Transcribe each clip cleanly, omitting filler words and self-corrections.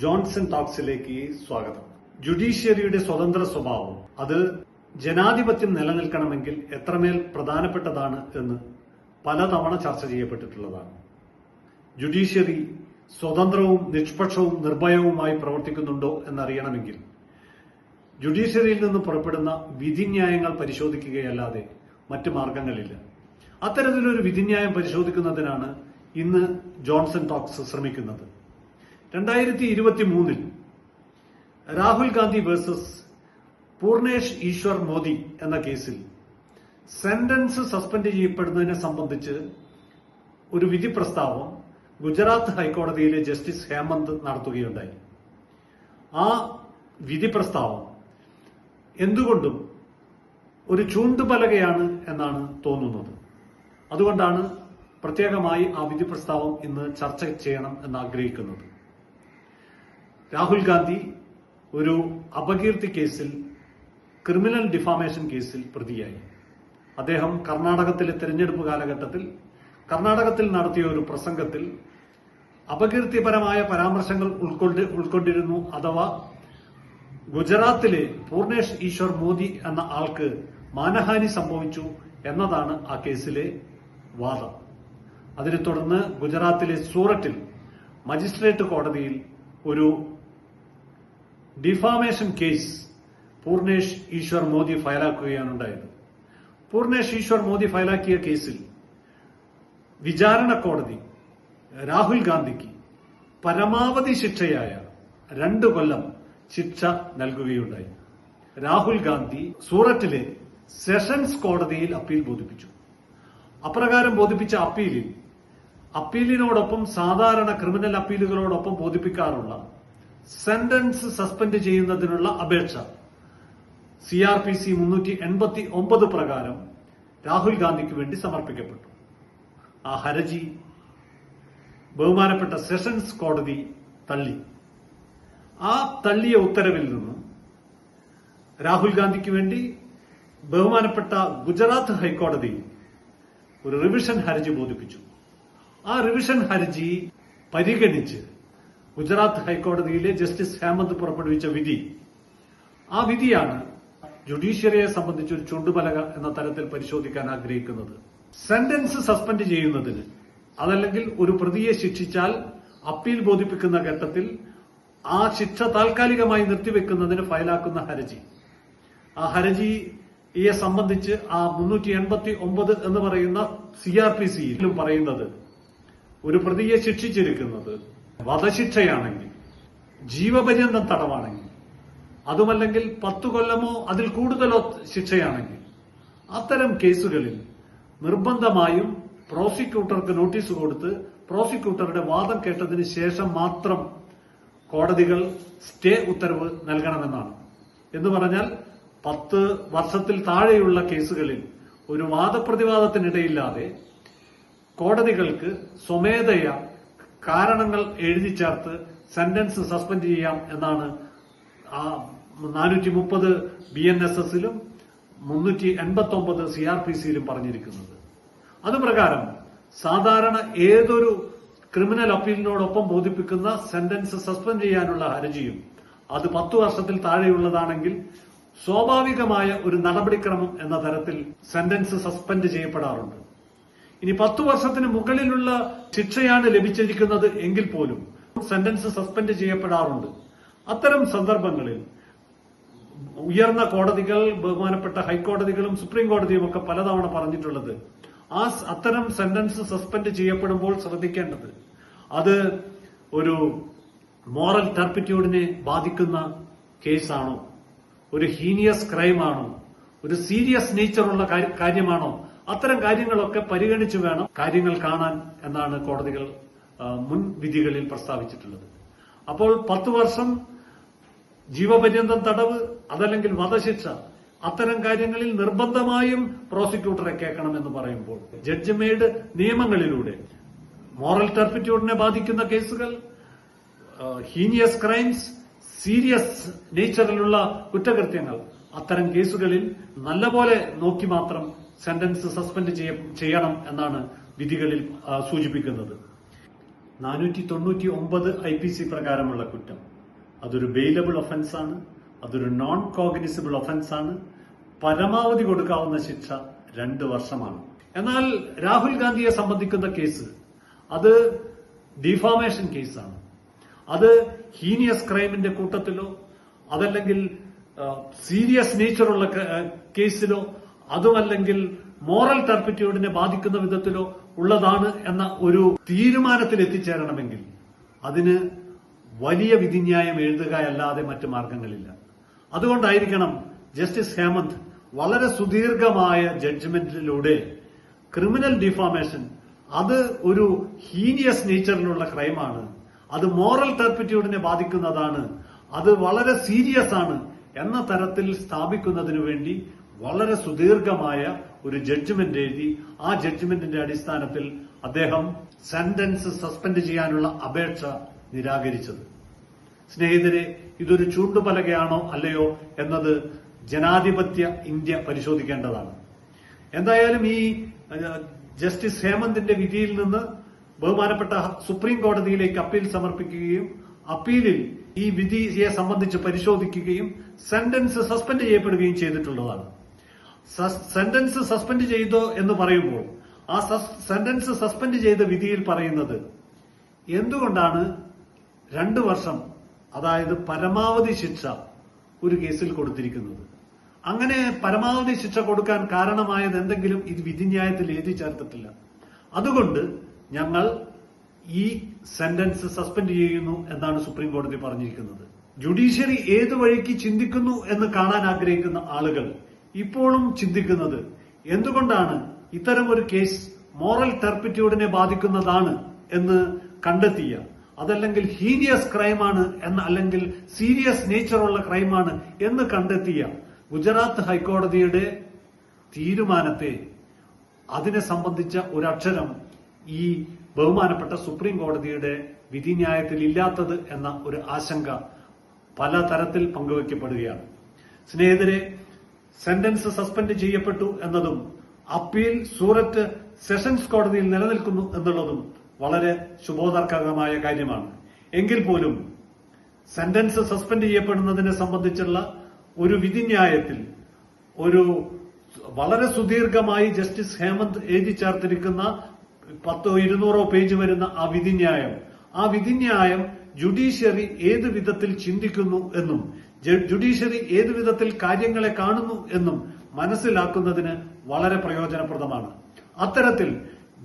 Johnson ടോക്സിലേക്ക് സ്വാഗതം. ജുഡീഷ്യറിയുടെ സ്വതന്ത്ര സ്വഭാവം അത് ജനാധിപത്യം നിലനിൽക്കണമെങ്കിൽ എത്രമേൽ പ്രധാനപ്പെട്ടതാണ് എന്ന് പലതവണ ചർച്ച ചെയ്യപ്പെട്ടിട്ടുള്ളതാണ്. ജുഡീഷ്യറി സ്വതന്ത്രവും നിഷ്പക്ഷവും നിർഭയവുമായി പ്രവർത്തിക്കുന്നുണ്ടോ എന്നറിയണമെങ്കിൽ ജുഡീഷ്യറിയിൽ നിന്ന് പുറപ്പെടുന്ന വിധിന്യായങ്ങൾ പരിശോധിക്കുകയല്ലാതെ മറ്റു മാർഗങ്ങളില്ല. അത്തരത്തിലൊരു വിധിന്യായം പരിശോധിക്കുന്നതിനാണ് ഇന്ന് ജോൺസൺ ടോക്സ് ശ്രമിക്കുന്നത്. 2023 രാഹുൽ ഗാന്ധി വേഴ്സസ് പൂർണേഷ് ഈശ്വർ മോദി എന്ന കേസിൽ സെന്റൻസ് സസ്പെൻഡ് ചെയ്യപ്പെടുന്നതിനെ സംബന്ധിച്ച് ഒരു വിധി പ്രസ്താവം ഗുജറാത്ത് ഹൈക്കോടതിയിലെ ജസ്റ്റിസ് ഹേമന്ത് നടത്തുകയുണ്ടായി. ആ വിധി പ്രസ്താവം എന്തുകൊണ്ടും ഒരു ചൂണ്ടുപലകയാണ് എന്നാണ് തോന്നുന്നത്. അതുകൊണ്ടാണ് പ്രത്യേകമായി ആ വിധി പ്രസ്താവം ഇന്ന് ചർച്ച ചെയ്യണം എന്ന് ആഗ്രഹിക്കുന്നത്. രാഹുൽ ഗാന്ധി ഒരു അപകീർത്തി കേസിൽ, ക്രിമിനൽ ഡിഫാമേഷൻ കേസിൽ പ്രതിയായി. അദ്ദേഹം കർണാടകത്തിലെ തെരഞ്ഞെടുപ്പ് കാലഘട്ടത്തിൽ കർണാടകത്തിൽ നടത്തിയ ഒരു പ്രസംഗത്തിൽ അപകീർത്തിപരമായ പരാമർശങ്ങൾ ഉൾക്കൊണ്ടിരുന്നു. അഥവാ ഗുജറാത്തിലെ പൂർണേഷ് ഈശ്വർ മോദി എന്ന ആൾക്ക് മാനഹാനി സംഭവിച്ചു എന്നതാണ് ആ കേസിലെ വാദം. അതിനെ തുടർന്ന് ഗുജറാത്തിലെ സൂററ്റിൽ മജിസ്ട്രേറ്റ് കോടതിയിൽ ഒരു ഡിഫാമേഷൻ കേസ് പൂർണേഷ് ഈശ്വർ മോദി ഫയലാക്കുകയാണ് ഉണ്ടായത്. പൂർണേഷ് ഈശ്വർ മോദി ഫയലാക്കിയ കേസിൽ വിചാരണ കോടതി രാഹുൽ ഗാന്ധിക്ക് പരമാവധി ശിക്ഷയായ 2 കൊല്ലം ശിക്ഷ നൽകുകയുണ്ടായി. രാഹുൽ ഗാന്ധി സൂററ്റിലെ സെഷൻസ് കോടതിയിൽ അപ്പീൽ ബോധിപ്പിച്ചു. അപ്രകാരം ബോധിപ്പിച്ച അപ്പീലിനോടൊപ്പം സാധാരണ ക്രിമിനൽ അപ്പീലുകളോടൊപ്പം ബോധിപ്പിക്കാറുള്ള സെന്റൻസ് സസ്പെൻഡ് ചെയ്യുന്നതിനുള്ള അപേക്ഷ CRPC 389 പ്രകാരം രാഹുൽ ഗാന്ധിക്ക് വേണ്ടി സമർപ്പിക്കപ്പെട്ടു. ആ ഹർജി ബഹുമാനപ്പെട്ട സെഷൻസ് കോടതി തള്ളി. ആ തള്ളിയ ഉത്തരവിൽ നിന്ന് രാഹുൽ ഗാന്ധിക്ക് വേണ്ടി ബഹുമാനപ്പെട്ട ഗുജറാത്ത് ഹൈക്കോടതി ഒരു റിവിഷൻ ഹർജി ബോധിപ്പിച്ചു. ആ റിവിഷൻ ഹർജി പരിഗണിച്ച് ഗുജറാത്ത് ഹൈക്കോടതിയിലെ ജസ്റ്റിസ് ഹേമന്ത് പുറപ്പെടുവിച്ച വിധി, ആ വിധിയാണ് ജുഡീഷ്യറിയെ സംബന്ധിച്ച് ഒരു ചുണ്ടുപലക എന്ന തരത്തിൽ പരിശോധിക്കാൻ ആഗ്രഹിക്കുന്നത്. സെന്റൻസ് സസ്പെൻഡ് ചെയ്യുന്നതിന്, അതല്ലെങ്കിൽ ഒരു പ്രതിയെ ശിക്ഷിച്ചാൽ അപ്പീൽ ബോധിപ്പിക്കുന്ന ഘട്ടത്തിൽ ആ ശിക്ഷ താൽക്കാലികമായി നിർത്തിവെക്കുന്നതിന് ഫയലാക്കുന്ന ഹർജി, ആ ഹർജിയെ സംബന്ധിച്ച് ആ 389 എന്ന് പറയുന്ന CRPCയിലും പറയുന്നത് ഒരു പ്രതിയെ ശിക്ഷിച്ചിരിക്കുന്നത് വധശിക്ഷയാണെങ്കിൽ, ജീവപര്യന്തം തടവാണെങ്കിൽ, അതുമല്ലെങ്കിൽ 10 കൊല്ലമോ അതിൽ കൂടുതലോ ശിക്ഷയാണെങ്കിൽ അത്തരം കേസുകളിൽ നിർബന്ധമായും പ്രോസിക്യൂട്ടർക്ക് നോട്ടീസ് കൊടുത്ത് പ്രോസിക്യൂട്ടറുടെ വാദം കേട്ടതിന് ശേഷം മാത്രം കോടതികൾ സ്റ്റേ ഉത്തരവ് നൽകണമെന്നാണ്. എന്ന് പറഞ്ഞാൽ 10 വർഷത്തിൽ താഴെയുള്ള കേസുകളിൽ ഒരു വാദപ്രതിവാദത്തിനിടയില്ലാതെ കോടതികൾക്ക് സ്വമേധയാ കാരണങ്ങൾ എഴുതി ചേർത്ത് സെന്റൻസ് സസ്പെൻഡ് ചെയ്യാം എന്നാണ് 430 BNSSലും 389 CRPCയിലും പറഞ്ഞിരിക്കുന്നത്. അതുപ്രകാരം സാധാരണ ഏതൊരു ക്രിമിനൽ അപ്പീലിനോടൊപ്പം ബോധിപ്പിക്കുന്ന സെന്റൻസ് സസ്പെൻഡ് ചെയ്യാനുള്ള ഹർജിയും അത് 10 വർഷത്തിൽ താഴെയുള്ളതാണെങ്കിൽ സ്വാഭാവികമായ ഒരു നടപടിക്രമം എന്ന തരത്തിൽ സെന്റൻസ് സസ്പെൻഡ് ചെയ്യപ്പെടാറുണ്ട്. ഇനി 10 വർഷത്തിന് മുകളിലുള്ള ശിക്ഷയാണ് ലഭിച്ചിരിക്കുന്നത് എങ്കിൽ പോലും സെന്റൻസ് സസ്പെൻഡ് ചെയ്യപ്പെടാറുണ്ട്. അത്തരം സന്ദർഭങ്ങളിൽ ഉയർന്ന കോടതികൾ, ബഹുമാനപ്പെട്ട ഹൈക്കോടതികളും സുപ്രീം കോടതിയും ഒക്കെ പലതവണ പറഞ്ഞിട്ടുള്ളത്, അത്തരം സെന്റൻസ് സസ്പെൻഡ് ചെയ്യപ്പെടുമ്പോൾ ശ്രദ്ധിക്കേണ്ടത് അത് ഒരു മോറൽ ടർപ്പിറ്റ്യൂഡിനെ ബാധിക്കുന്ന കേസാണോ, ഒരു ഹീനിയസ് ക്രൈമാണോ, ഒരു സീരിയസ് നേച്ചറുള്ള കാര്യമാണോ, അത്തരം കാര്യങ്ങളൊക്കെ പരിഗണിച്ചു വേണം കാര്യങ്ങൾ കാണാൻ എന്നാണ് കോടതികൾ മുൻ വിധികളിൽ പ്രസ്താവിച്ചിട്ടുള്ളത്. അപ്പോൾ 10 വർഷം, ജീവപര്യന്തം തടവ്, അതല്ലെങ്കിൽ വധശിക്ഷ, അത്തരം കാര്യങ്ങളിൽ നിർബന്ധമായും പ്രോസിക്യൂട്ടറെ കേൾക്കണമെന്ന് പറയുമ്പോൾ ജഡ്ജ് മെയ്ഡ് നിയമങ്ങളിലൂടെ മോറൽ ടർപ്പിറ്റ്യൂഡിനെ ബാധിക്കുന്ന കേസുകൾ, ഹീനിയസ് ക്രൈംസ്, സീരിയസ് നേച്ചറിലുള്ള കുറ്റകൃത്യങ്ങൾ, അത്തരം കേസുകളിൽ നല്ലപോലെ നോക്കി മാത്രം സെന്റൻസ് സസ്പെൻഡ് ചെയ്യണം എന്നാണ് വിധികളിൽ സൂചിപ്പിക്കുന്നത്. 499 IPC പ്രകാരമുള്ള കുറ്റം. അതൊരു ബെയിലബിൾ ഒഫൻസ് ആണ്, അതൊരു നോൺ കോഗ്നിസിബിൾ ഒഫൻസ് ആണ്. പരമാവധി കൊടുക്കാവുന്ന ശിക്ഷ 2 വർഷമാണ്. എന്നാൽ രാഹുൽ ഗാന്ധിയെ സംബന്ധിക്കുന്ന കേസ് അത് ഡിഫാമേഷൻ കേസാണ്. അത് ഹീനിയസ് ക്രൈമിന്റെ കൂട്ടത്തിലോ അതല്ലെങ്കിൽ സീരിയസ് നേച്ചറുള്ള കേസിലോ അതുമല്ലെങ്കിൽ മോറൽ ടർപ്പിറ്റ്യൂഡിനെ ബാധിക്കുന്ന വിധത്തിലോ ഉള്ളതാണ് എന്ന ഒരു തീരുമാനത്തിൽ എത്തിച്ചേരണമെങ്കിൽ അതിന് വലിയ വിധിന്യായം എഴുതുകയല്ലാതെ മറ്റു മാർഗങ്ങളില്ല. അതുകൊണ്ടായിരിക്കണം ജസ്റ്റിസ് ഹേമന്ത് വളരെ സുദീർഘമായ ജഡ്ജ്മെന്റിലൂടെ ക്രിമിനൽ ഡിഫാമേഷൻ അത് ഒരു ഹീനിയസ് നേച്ചറിലുള്ള ക്രൈമാണ്, അത് മോറൽ ടർപ്പിറ്റ്യൂഡിനെ ബാധിക്കുന്നതാണ്, അത് വളരെ സീരിയസ് ആണ് എന്ന തരത്തിൽ സ്ഥാപിക്കുന്നതിനു വേണ്ടി വളരെ സുദീർഘമായ ഒരു ജഡ്ജ്മെന്റ് എഴുതി ആ ജഡ്ജ്മെന്റിന്റെ അടിസ്ഥാനത്തിൽ അദ്ദേഹം സെന്റൻസ് സസ്പെൻഡ് ചെയ്യാനുള്ള അപേക്ഷ നിരാകരിച്ചത്. സ്നേഹിതരെ, ഇതൊരു ചൂണ്ടുപലകയാണോ അല്ലയോ എന്നത് ജനാധിപത്യ ഇന്ത്യ പരിശോധിക്കേണ്ടതാണ്. എന്തായാലും ഈ ജസ്റ്റിസ് ഹേമന്തിന്റെ വിധിയിൽ നിന്ന് ബഹുമാനപ്പെട്ട സുപ്രീം കോടതിയിലേക്ക് അപ്പീൽ സമർപ്പിക്കുകയും അപ്പീലിൽ ഈ വിധിയെ സംബന്ധിച്ച് പരിശോധിക്കുകയും സെന്റൻസ് സസ്പെൻഡ് ചെയ്യപ്പെടുകയും ചെയ്തിട്ടുള്ളതാണ്. സെന്റൻസ് സസ്പെൻഡ് ചെയ്തോ എന്ന് പറയുമ്പോൾ ആ സെന്റൻസ് സസ്പെൻഡ് ചെയ്ത വിധിയിൽ പറയുന്നത് എന്തുകൊണ്ടാണ് 2 വർഷം, അതായത് പരമാവധി ശിക്ഷ ഒരു കേസിൽ കൊടുത്തിരിക്കുന്നത്. അങ്ങനെ പരമാവധി ശിക്ഷ കൊടുക്കാൻ കാരണമായത് എന്തെങ്കിലും ഇത് വിധിന്യായത്തിൽ എഴുതി ചേർത്തിട്ടില്ല. അതുകൊണ്ട് ഞങ്ങൾ ഈ സെന്റൻസ് സസ്പെൻഡ് ചെയ്യുന്നു എന്നാണ് സുപ്രീം കോടതി പറഞ്ഞിരിക്കുന്നത്. ജുഡീഷ്യറി ഏത് വഴിക്ക് ചിന്തിക്കുന്നു എന്ന് കാണാൻ ആഗ്രഹിക്കുന്ന ആളുകൾ ഇപ്പോഴും ചിന്തിക്കുന്നത് എന്തുകൊണ്ടാണ് ഇത്തരം ഒരു കേസ് മോറൽ ടർപ്പിറ്റ്യൂഡിനെ ബാധിക്കുന്നതാണ് എന്ന് കണ്ടെത്തിയ, അതല്ലെങ്കിൽ ഹീനിയസ് ക്രൈമാണ് എന്ന അല്ലെങ്കിൽ സീരിയസ് നേച്ചറുള്ള ക്രൈമാണ് എന്ന് കണ്ടെത്തിയ ഗുജറാത്ത് ഹൈക്കോടതിയുടെ തീരുമാനത്തെ അതിനെ സംബന്ധിച്ച ഒരക്ഷരം ഈ ബഹുമാനപ്പെട്ട സുപ്രീം കോടതിയുടെ വിധിന്യായത്തിൽ ഇല്ലാത്തത് എന്ന ഒരു ആശങ്ക പലതരത്തിൽ പങ്കുവയ്ക്കപ്പെടുകയാണ്. സ്നേഹിതരെ, സെന്റൻസ് സസ്പെൻഡ് ചെയ്യപ്പെട്ടു എന്നതും അപ്പീൽ സൂററ്റ് സെഷൻസ് കോടതിയിൽ നിലനിൽക്കുന്നു എന്നുള്ളതും വളരെ ശുഭോദർക്കകമായ കാര്യമാണ്. എങ്കിൽ പോലും സെന്റൻസ് സസ്പെൻഡ് ചെയ്യപ്പെടുന്നതിനെ സംബന്ധിച്ചുള്ള ഒരു വിധിന്യായത്തിൽ ഒരു വളരെ സുദീർഘമായി ജസ്റ്റിസ് ഹേമന്ത് എഴുതി ചേർത്തിരിക്കുന്ന 100-200 പേജ് വരുന്ന ആ വിധിന്യായം ജുഡീഷ്യറി ഏത് വിധത്തിൽ ചിന്തിക്കുന്നു എന്നും ജുഡീഷ്യറി ഏത് വിധത്തിൽ കാര്യങ്ങളെ കാണുന്നു എന്നും മനസ്സിലാക്കുന്നതിന് വളരെ പ്രയോജനപ്രദമാണ്. അത്തരത്തിൽ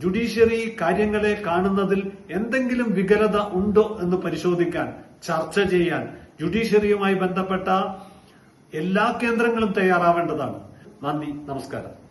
ജുഡീഷ്യറി കാര്യങ്ങളെ കാണുന്നതിൽ എന്തെങ്കിലും വികലത ഉണ്ടോ എന്ന് പരിശോധിക്കാൻ, ചർച്ച ചെയ്യാൻ ജുഡീഷ്യറിയുമായി ബന്ധപ്പെട്ട എല്ലാ കേന്ദ്രങ്ങളും തയ്യാറാവേണ്ടതാണ്. നന്ദി, നമസ്കാരം.